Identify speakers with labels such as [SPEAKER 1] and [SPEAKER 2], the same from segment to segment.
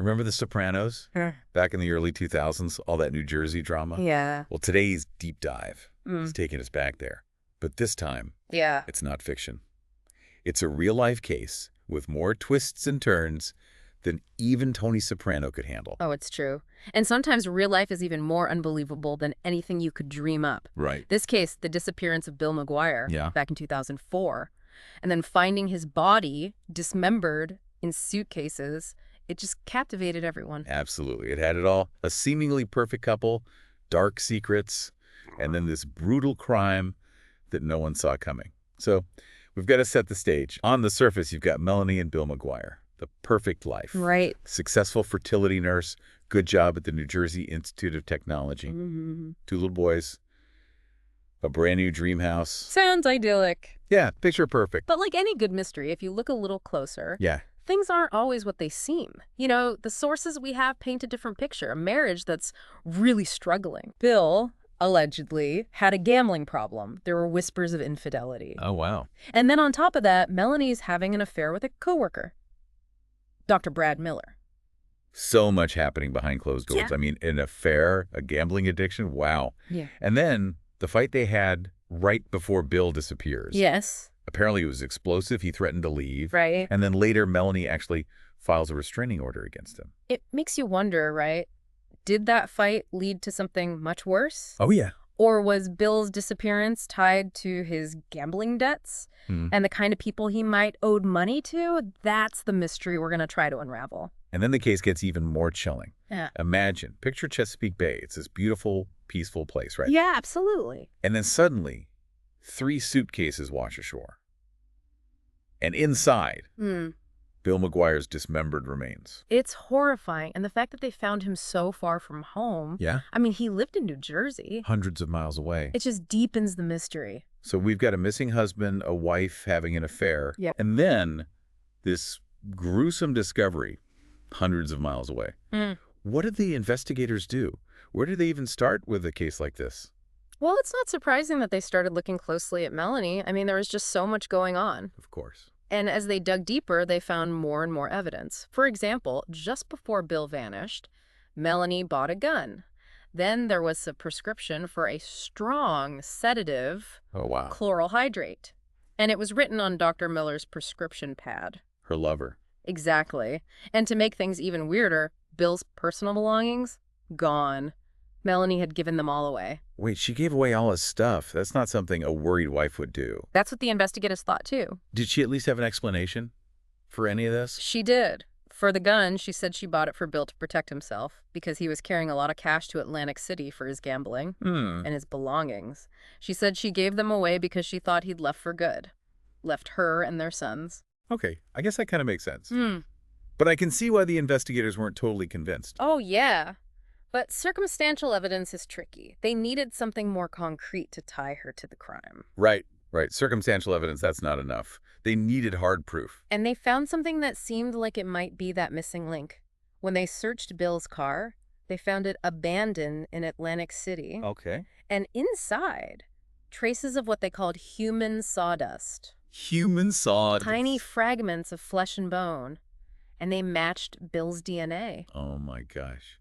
[SPEAKER 1] Remember The Sopranos? Back in the early 2000s, all that New Jersey drama?
[SPEAKER 2] Yeah.
[SPEAKER 1] Well, today's deep dive is taking us back there. But this time, it's not fiction. It's a real-life case with more twists and turns than even Tony Soprano could handle.
[SPEAKER 2] Oh, it's true. And sometimes real life is even more unbelievable than anything you could dream up.
[SPEAKER 1] Right.
[SPEAKER 2] This case, the disappearance of Bill Maguire back in 2004, and then finding his body dismembered in suitcases, it just captivated everyone.
[SPEAKER 1] Absolutely. It had it all. A seemingly perfect couple, dark secrets, and then this brutal crime that no one saw coming. So we've got to set the stage. On the surface, you've got Melanie and Bill Maguire. The perfect life.
[SPEAKER 2] Right.
[SPEAKER 1] Successful fertility nurse. Good job at the New Jersey Institute of Technology. 2 little boys. A brand new dream house.
[SPEAKER 2] Sounds idyllic.
[SPEAKER 1] Yeah, picture perfect.
[SPEAKER 2] But like any good mystery, if you look a little closer, things aren't always what they seem. You know, the sources we have paint a different picture. A marriage that's really struggling. Bill, allegedly, had a gambling problem. There were whispers of infidelity.
[SPEAKER 1] Oh, wow.
[SPEAKER 2] And then on top of that, Melanie's having an affair with a coworker, Dr. Brad Miller.
[SPEAKER 1] So much happening behind closed doors. I mean, an affair, a gambling addiction. Wow.
[SPEAKER 2] Yeah.
[SPEAKER 1] And then the fight they had right before Bill disappears.
[SPEAKER 2] Yes.
[SPEAKER 1] Apparently it was explosive. He threatened to leave.
[SPEAKER 2] Right.
[SPEAKER 1] And then later, Melanie actually files a restraining order against him.
[SPEAKER 2] It makes you wonder, right? Did that fight lead to something much worse?
[SPEAKER 1] Oh, yeah.
[SPEAKER 2] Or was Bill's disappearance tied to his gambling debts and the kind of people he might owed money to? That's the mystery we're going to try to unravel.
[SPEAKER 1] And then the case gets even more chilling.
[SPEAKER 2] Yeah.
[SPEAKER 1] Imagine, picture Chesapeake Bay. It's this beautiful, peaceful place, right?
[SPEAKER 2] Yeah, absolutely.
[SPEAKER 1] And then suddenly, 3 suitcases wash ashore. And inside, Bill Maguire's dismembered remains.
[SPEAKER 2] It's horrifying. And the fact that they found him so far from home.
[SPEAKER 1] Yeah?
[SPEAKER 2] I mean, he lived in New Jersey.
[SPEAKER 1] Hundreds of miles away.
[SPEAKER 2] It just deepens the mystery.
[SPEAKER 1] So we've got a missing husband, a wife having an affair, and then this gruesome discovery hundreds of miles away. What did the investigators do? Where did they even start with a case like this?
[SPEAKER 2] Well, it's not surprising that they started looking closely at Melanie. I mean, there was just so much going on.
[SPEAKER 1] Of course.
[SPEAKER 2] And as they dug deeper, they found more and more evidence. For example, just before Bill vanished, Melanie bought a gun. Then there was a prescription for a strong sedative, chloral hydrate. And it was written on Dr. Miller's prescription pad.
[SPEAKER 1] Her lover.
[SPEAKER 2] Exactly. And to make things even weirder, Bill's personal belongings, gone. Melanie had given them all away.
[SPEAKER 1] Wait, she gave away all his stuff. That's not something a worried wife would do.
[SPEAKER 2] That's what the investigators thought, too.
[SPEAKER 1] Did she at least have an explanation for any of this?
[SPEAKER 2] She did. For the gun, she said she bought it for Bill to protect himself because he was carrying a lot of cash to Atlantic City for his gambling and his belongings. She said she gave them away because she thought he'd left for good. Left her and their sons.
[SPEAKER 1] Okay, I guess that kind of makes sense. But I can see why the investigators weren't totally convinced.
[SPEAKER 2] Oh, yeah. But circumstantial evidence is tricky. They needed something more concrete to tie her to the crime.
[SPEAKER 1] Right. Circumstantial evidence, that's not enough. They needed hard proof.
[SPEAKER 2] And they found something that seemed like it might be that missing link. When they searched Bill's car, they found it abandoned in Atlantic City.
[SPEAKER 1] Okay.
[SPEAKER 2] And inside, traces of what they called human sawdust.
[SPEAKER 1] Human sawdust.
[SPEAKER 2] Tiny fragments of flesh and bone. And they matched Bill's DNA.
[SPEAKER 1] Oh, my gosh.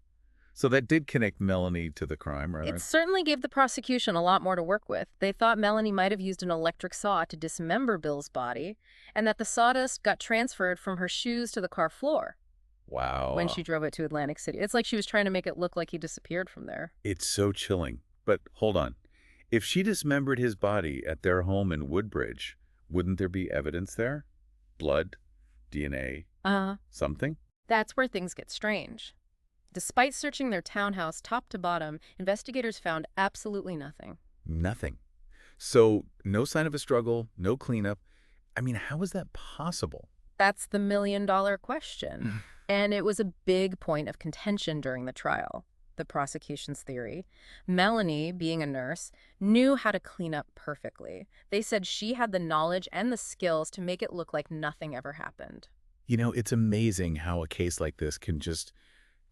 [SPEAKER 1] So that did connect Melanie to the crime, right?
[SPEAKER 2] It certainly gave the prosecution a lot more to work with. They thought Melanie might have used an electric saw to dismember Bill's body, and that the sawdust got transferred from her shoes to the car floor.
[SPEAKER 1] Wow.
[SPEAKER 2] When she drove it to Atlantic City. It's like she was trying to make it look like he disappeared from there.
[SPEAKER 1] It's so chilling. But hold on. If she dismembered his body at their home in Woodbridge, wouldn't there be evidence there? Blood? DNA? Something?
[SPEAKER 2] That's where things get strange. Despite searching their townhouse top to bottom, investigators found absolutely nothing.
[SPEAKER 1] Nothing. So no sign of a struggle, no cleanup. I mean, how is that possible?
[SPEAKER 2] That's the million-dollar question. And it was a big point of contention during the trial. The prosecution's theory. Melanie, being a nurse, knew how to clean up perfectly. They said she had the knowledge and the skills to make it look like nothing ever happened.
[SPEAKER 1] You know, it's amazing how a case like this can just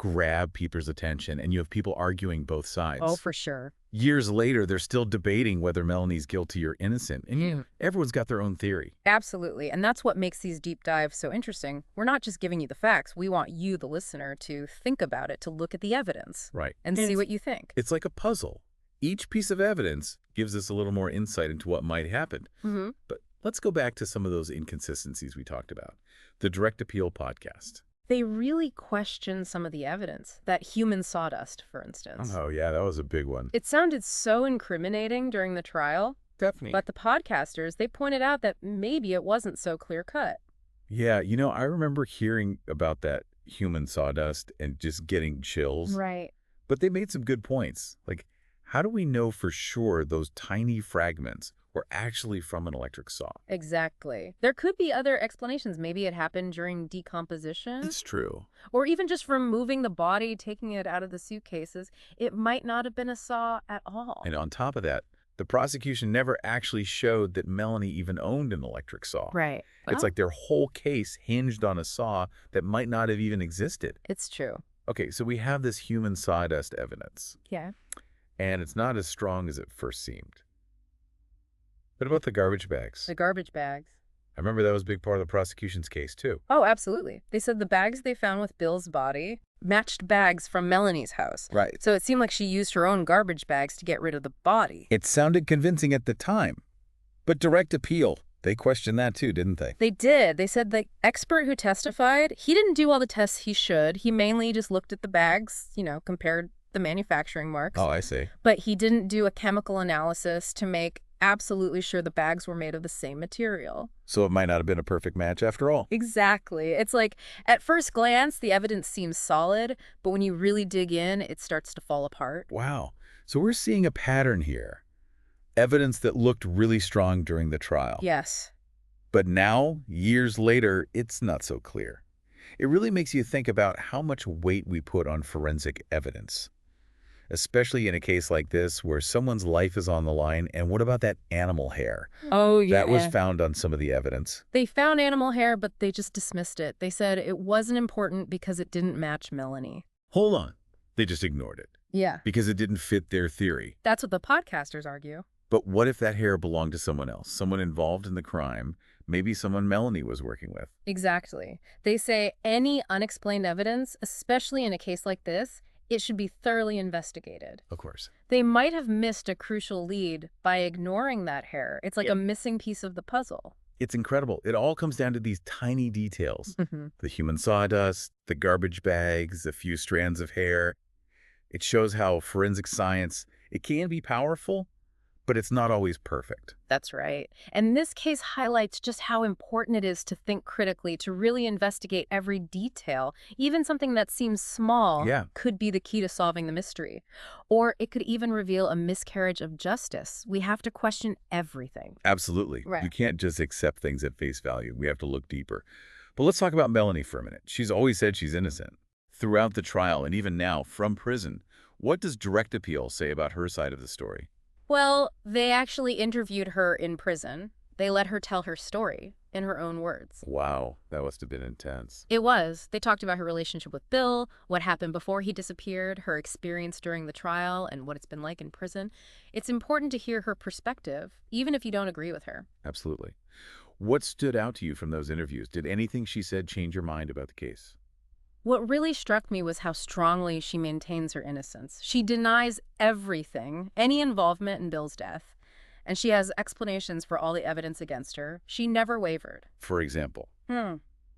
[SPEAKER 1] grab people's attention, and you have people arguing both
[SPEAKER 2] Oh,
[SPEAKER 1] sides.
[SPEAKER 2] for sure.
[SPEAKER 1] Years later, they're still debating whether Melanie's guilty or innocent, and everyone's got their own theory.
[SPEAKER 2] Absolutely. And that's what makes these deep dives so interesting. We're not just giving you the facts. We want you, the listener, to think about it, to look at the evidence
[SPEAKER 1] Right.
[SPEAKER 2] and see what you think.
[SPEAKER 1] It's like a puzzle. Each piece of evidence gives us a little more insight into what might happen. But let's go back to some of those inconsistencies we talked about. The Direct Appeal podcast.
[SPEAKER 2] They really question some of the evidence. That human sawdust, for instance.
[SPEAKER 1] Oh, yeah, that was a big one.
[SPEAKER 2] It sounded so incriminating during the trial,
[SPEAKER 1] Definitely.
[SPEAKER 2] but the podcasters, they pointed out that maybe it wasn't so clear-cut.
[SPEAKER 1] Yeah, I remember hearing about that human sawdust and just getting chills.
[SPEAKER 2] Right.
[SPEAKER 1] But they made some good points. Like, how do we know for sure those tiny fragments were actually from an electric saw?
[SPEAKER 2] Exactly. There could be other explanations. Maybe it happened during decomposition.
[SPEAKER 1] It's true.
[SPEAKER 2] Or even just removing the body, taking it out of the suitcases. It might not have been a saw at all.
[SPEAKER 1] And on top of that, the prosecution never actually showed that Melanie even owned an electric saw.
[SPEAKER 2] Right.
[SPEAKER 1] It's like their whole case hinged on a saw that might not have even existed.
[SPEAKER 2] It's true.
[SPEAKER 1] Okay, so we have this human sawdust evidence,
[SPEAKER 2] Yeah.
[SPEAKER 1] and it's not as strong as it first seemed. What about the garbage bags?
[SPEAKER 2] The garbage bags.
[SPEAKER 1] I remember that was a big part of the prosecution's case, too.
[SPEAKER 2] Oh, absolutely. They said the bags they found with Bill's body matched bags from Melanie's house.
[SPEAKER 1] Right.
[SPEAKER 2] So it seemed like she used her own garbage bags to get rid of the body.
[SPEAKER 1] It sounded convincing at the time. But direct appeal, they questioned that too, didn't they?
[SPEAKER 2] They did. They said the expert who testified, he didn't do all the tests he should. He mainly just looked at the bags, compared the manufacturing marks.
[SPEAKER 1] Oh, I see.
[SPEAKER 2] But he didn't do a chemical analysis to make absolutely sure the bags were made of the same material.
[SPEAKER 1] So it might not have been a perfect match after all.
[SPEAKER 2] Exactly. It's like, at first glance, the evidence seems solid, but when you really dig in, it starts to fall apart.
[SPEAKER 1] Wow. So we're seeing a pattern here. Evidence that looked really strong during the trial.
[SPEAKER 2] Yes.
[SPEAKER 1] But now, years later, it's not so clear. It really makes you think about how much weight we put on forensic evidence, especially in a case like this where someone's life is on the line. And what about that animal hair?
[SPEAKER 2] Oh, yeah.
[SPEAKER 1] That was found on some of the evidence.
[SPEAKER 2] They found animal hair, but they just dismissed it. They said it wasn't important because it didn't match Melanie.
[SPEAKER 1] Hold on. They just ignored it
[SPEAKER 2] Yeah.
[SPEAKER 1] because it didn't fit their theory.
[SPEAKER 2] That's what the podcasters argue.
[SPEAKER 1] But what if that hair belonged to someone else, someone involved in the crime, maybe someone Melanie was working with?
[SPEAKER 2] Exactly. They say any unexplained evidence, especially in a case like this, it should be thoroughly investigated.
[SPEAKER 1] Of course.
[SPEAKER 2] They might have missed a crucial lead by ignoring that hair. It's like a missing piece of the puzzle.
[SPEAKER 1] It's incredible. It all comes down to these tiny details.
[SPEAKER 2] Mm-hmm.
[SPEAKER 1] The human sawdust, the garbage bags, a few strands of hair. It shows how forensic science, it can be powerful, but it's not always perfect.
[SPEAKER 2] That's right. And this case highlights just how important it is to think critically, to really investigate every detail. Even something that seems small could be the key to solving the mystery. Or it could even reveal a miscarriage of justice. We have to question everything.
[SPEAKER 1] Absolutely.
[SPEAKER 2] Right.
[SPEAKER 1] You can't just accept things at face value. We have to look deeper. But let's talk about Melanie for a minute. She's always said she's innocent. Throughout the trial, and even now, from prison, what does direct appeal say about her side of the story?
[SPEAKER 2] Well, they actually interviewed her in prison. They let her tell her story in her own words.
[SPEAKER 1] Wow, that must have been intense.
[SPEAKER 2] It was. They talked about her relationship with Bill, what happened before he disappeared, her experience during the trial, and what it's been like in prison. It's important to hear her perspective, even if you don't agree with her.
[SPEAKER 1] Absolutely. What stood out to you from those interviews? Did anything she said change your mind about the case?
[SPEAKER 2] What really struck me was how strongly she maintains her innocence. She denies everything, any involvement in Bill's death, and she has explanations for all the evidence against her. She never wavered.
[SPEAKER 1] For example,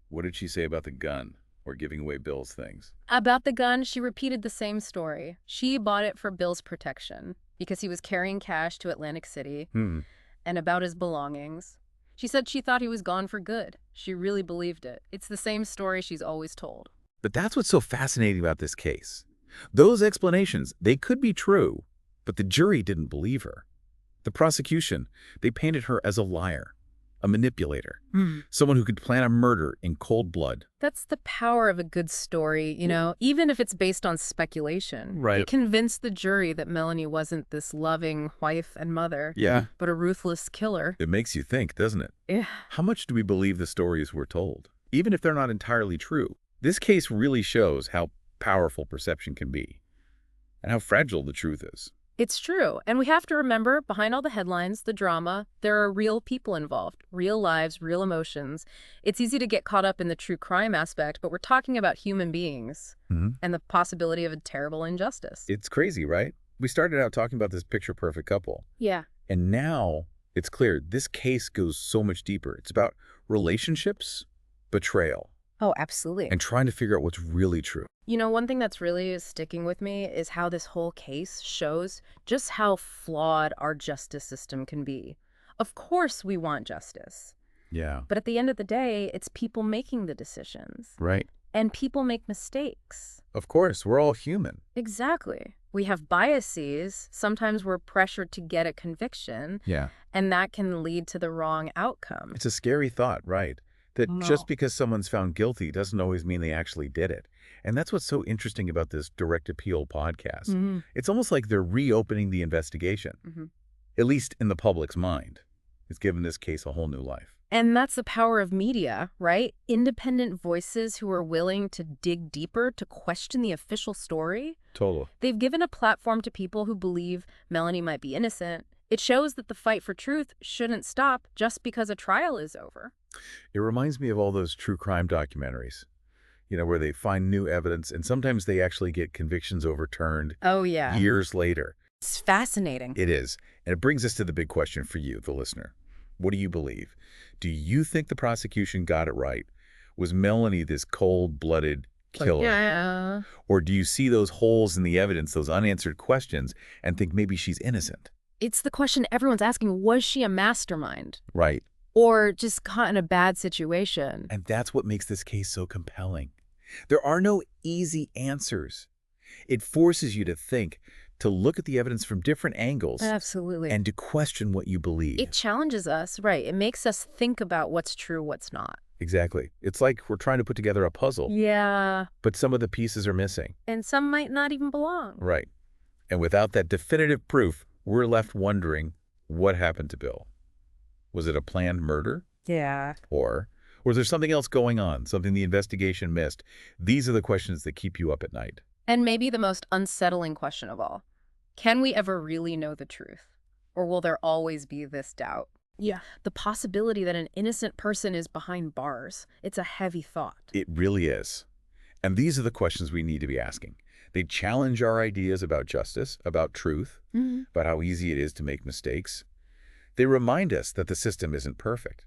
[SPEAKER 1] what did she say about the gun or giving away Bill's things?
[SPEAKER 2] About the gun, she repeated the same story. She bought it for Bill's protection because he was carrying cash to Atlantic City, and about his belongings. She said she thought he was gone for good. She really believed it. It's the same story she's always told.
[SPEAKER 1] But that's what's so fascinating about this case. Those explanations, they could be true, but the jury didn't believe her. The prosecution, they painted her as a liar, a manipulator, someone who could plan a murder in cold blood.
[SPEAKER 2] That's the power of a good story, even if it's based on speculation.
[SPEAKER 1] Right.
[SPEAKER 2] It convinced the jury that Melanie wasn't this loving wife and mother, but a ruthless killer.
[SPEAKER 1] It makes you think, doesn't it?
[SPEAKER 2] Yeah.
[SPEAKER 1] How much do we believe the stories we're told, even if they're not entirely true? This case really shows how powerful perception can be and how fragile the truth is.
[SPEAKER 2] It's true. And we have to remember, behind all the headlines, the drama, there are real people involved, real lives, real emotions. It's easy to get caught up in the true crime aspect, but we're talking about human beings and the possibility of a terrible injustice.
[SPEAKER 1] It's crazy, right? We started out talking about this picture-perfect couple,
[SPEAKER 2] Yeah.
[SPEAKER 1] and now it's clear this case goes so much deeper. It's about relationships, betrayal,
[SPEAKER 2] Oh, absolutely.
[SPEAKER 1] and trying to figure out what's really true.
[SPEAKER 2] You know, one thing that's really sticking with me is how this whole case shows just how flawed our justice system can be. Of course we want justice,
[SPEAKER 1] Yeah.
[SPEAKER 2] but at the end of the day, it's people making the decisions.
[SPEAKER 1] Right.
[SPEAKER 2] And people make mistakes.
[SPEAKER 1] Of course, we're all human.
[SPEAKER 2] Exactly. We have biases. Sometimes we're pressured to get a conviction,
[SPEAKER 1] Yeah.
[SPEAKER 2] and that can lead to the wrong outcome.
[SPEAKER 1] It's a scary thought, right? That
[SPEAKER 2] No.
[SPEAKER 1] just because someone's found guilty doesn't always mean they actually did it. And that's what's so interesting about this direct appeal podcast.
[SPEAKER 2] Mhm.
[SPEAKER 1] It's almost like they're reopening the investigation,
[SPEAKER 2] Mhm.
[SPEAKER 1] at least in the public's mind. It's given this case a whole new life.
[SPEAKER 2] And that's the power of media, right? Independent voices who are willing to dig deeper, to question the official story.
[SPEAKER 1] Total.
[SPEAKER 2] They've given a platform to people who believe Melanie might be innocent. It shows that the fight for truth shouldn't stop just because a trial is over.
[SPEAKER 1] It reminds me of all those true crime documentaries, where they find new evidence and sometimes they actually get convictions overturned
[SPEAKER 2] Oh, yeah.
[SPEAKER 1] years later.
[SPEAKER 2] It's fascinating.
[SPEAKER 1] It is. And it brings us to the big question for you, the listener. What do you believe? Do you think the prosecution got it right? Was Melanie this cold-blooded killer?
[SPEAKER 2] Yeah.
[SPEAKER 1] Or do you see those holes in the evidence, those unanswered questions, and think maybe she's innocent?
[SPEAKER 2] It's the question everyone's asking, was she a mastermind?
[SPEAKER 1] Right.
[SPEAKER 2] Or just caught in a bad situation?
[SPEAKER 1] And that's what makes this case so compelling. There are no easy answers. It forces you to think, to look at the evidence from different angles,
[SPEAKER 2] Absolutely.
[SPEAKER 1] and to question what you believe.
[SPEAKER 2] It challenges us, right? It makes us think about what's true, what's not.
[SPEAKER 1] Exactly. It's like we're trying to put together a puzzle,
[SPEAKER 2] Yeah.
[SPEAKER 1] but some of the pieces are missing.
[SPEAKER 2] And some might not even belong.
[SPEAKER 1] Right. And without that definitive proof, we're left wondering what happened to Bill. Was it a planned murder?
[SPEAKER 2] Yeah.
[SPEAKER 1] Or was there something else going on, something the investigation missed? These are the questions that keep you up at night.
[SPEAKER 2] And maybe the most unsettling question of all. Can we ever really know the truth? Or will there always be this doubt? Yeah. The possibility that an innocent person is behind bars. It's a heavy thought.
[SPEAKER 1] It really is. And these are the questions we need to be asking. They challenge our ideas about justice, about truth, about how easy it is to make mistakes. They remind us that the system isn't perfect.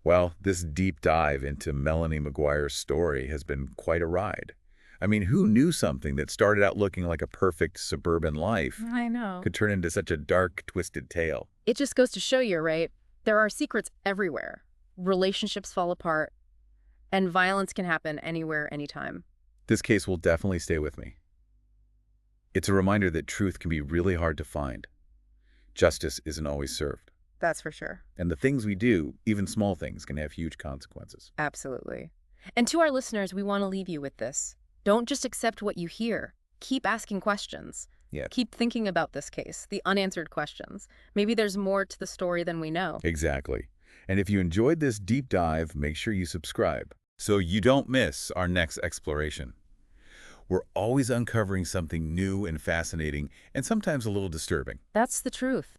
[SPEAKER 1] Well, this deep dive into Melanie Maguire's story has been quite a ride. I mean, who knew something that started out looking like a perfect suburban life
[SPEAKER 2] I know.
[SPEAKER 1] could turn into such a dark, twisted tale?
[SPEAKER 2] It just goes to show you, right? There are secrets everywhere. Relationships fall apart. And violence can happen anywhere, anytime.
[SPEAKER 1] This case will definitely stay with me. It's a reminder that truth can be really hard to find. Justice isn't always served.
[SPEAKER 2] That's for sure.
[SPEAKER 1] And the things we do, even small things, can have huge consequences.
[SPEAKER 2] Absolutely. And to our listeners, we want to leave you with this. Don't just accept what you hear. Keep asking questions.
[SPEAKER 1] Yeah.
[SPEAKER 2] Keep thinking about this case, the unanswered questions. Maybe there's more to the story than we know.
[SPEAKER 1] Exactly. And if you enjoyed this deep dive, make sure you subscribe so you don't miss our next exploration. We're always uncovering something new and fascinating, and sometimes a little disturbing.
[SPEAKER 2] That's the truth.